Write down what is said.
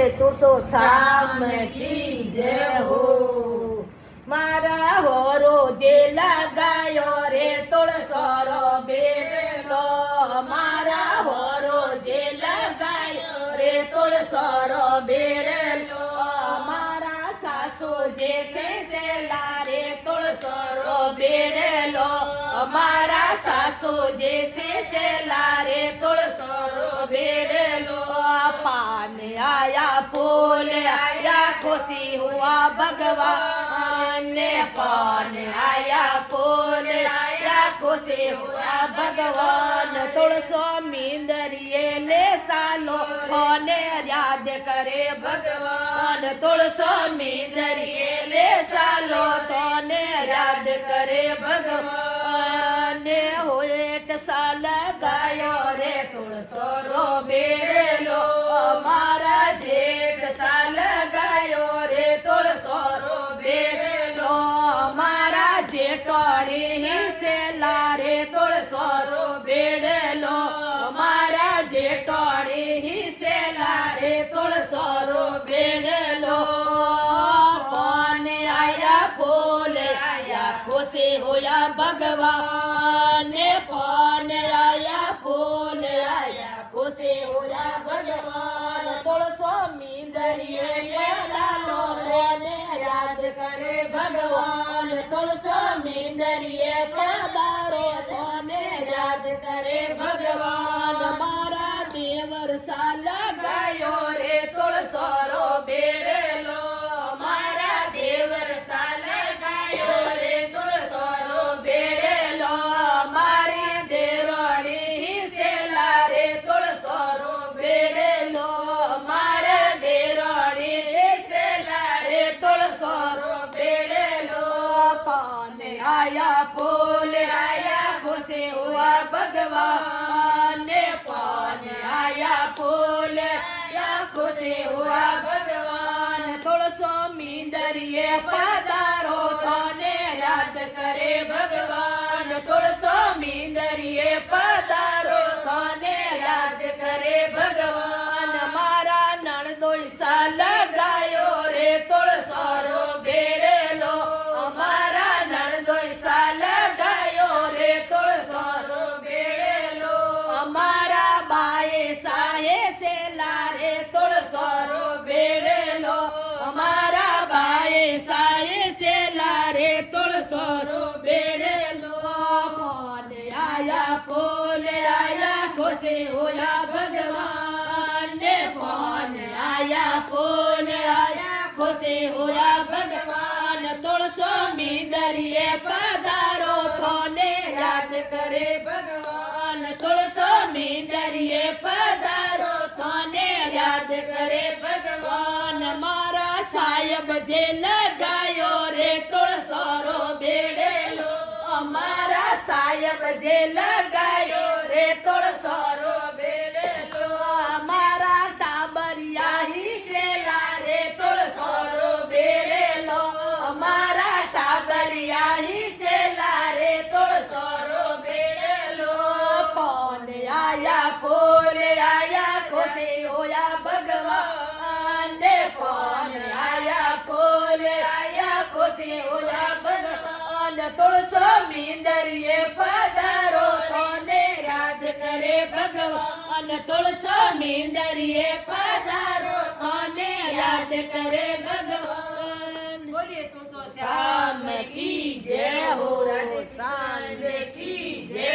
तुळसो साम की जय हो। मारा होरो जे लगायो रे तुळसोरो बेलो, मारा होरो जे लगायो रे तुळसोरो बेलो, मारा सासू जे सेला रे तुळसोरो बेलो, मारा सासू जे सेला रे तुळसोरो बेलो। पान आया फूल आया खुशी हुआ भगवान ने, पान आया फूल आया खुशी हुआ भगवान। तुळसो मींदरिये ले सालो होने याद करे भगवान, तुळसो मींदरिये ले सालो तोने याद करे भगवान। होएट साल गायो रे तुळसोरो बेलो, मारा जेठ साल गायो रे तुळसोरो बेलो, मारा जेठोड़ी हिसेला रे तुळसोरो बेलो, मारा जेठोड़ी हिसेला रे तुळसोरो बेलो। पान आया फूल आया खुशी होया भगवान ने, पान आया फूल आया खुशी होया भगवान। तुळसो मींदरिये ले सालो तोने याद करे भगवान, तुळसो मींदरिये पधारो तोने याद करे भगवान। मारा देवर साल गायो रे तुळसोरो बेलो, मारा देवर साल गायो रे तुळसोरो बेलो, मारी देरोड़ी हिसेला रे तुळसोरो बेलो, मारा देरोड़ी हिसेला रे तुळसोरो बेलो। पान आया फूल आया खुशी हुआ भगवान ने, पान आया फूल आया खुशी हुआ भगवान। तुळसो मींदरिये पधारो तोने याद करे भगवान, तुळसो मींदरिये पधारो तोने याद करे भगवान। मारा नणदोई साल गायो रे तुळसोरो बेलो, मारा नणदोई साल गायो रे तुळसोरो बेलो, मारा बाये साये सेला रे तुळसोरो बेलो, मारा बाये साये सेला रे तुळसोरो बेलो। पान आया फूल आया खुशी होया भगवान ने, पान आया फूल आया खुशी होया भगवान। तुळसो मींदरिये पधारो तोने याद करे भगवान, तुळसो मींदरिये पधारो तोने याद करे भगवान। मारा सायब जे लगायो रे तुळसोरो बेलो, मारा सायब जे लगायो रे तुळसोरो बेलो, मारा टाबरिया हिसेला रे तुळसोरो बेलो, मारा टाबरिया हिसेला रे तुळसोरो बेलो। पान आया फूल आया खुशी होया भगवान ने, पान आया फूल आया खुशी होया भगवान। तुळसो मींदरिये पधारो तोने याद करे भगवान, तुळसो मींदरिये पधारो तोने याद करे भगवान। बोलिए तुळसो श्याम की जय हो, राधे की जय।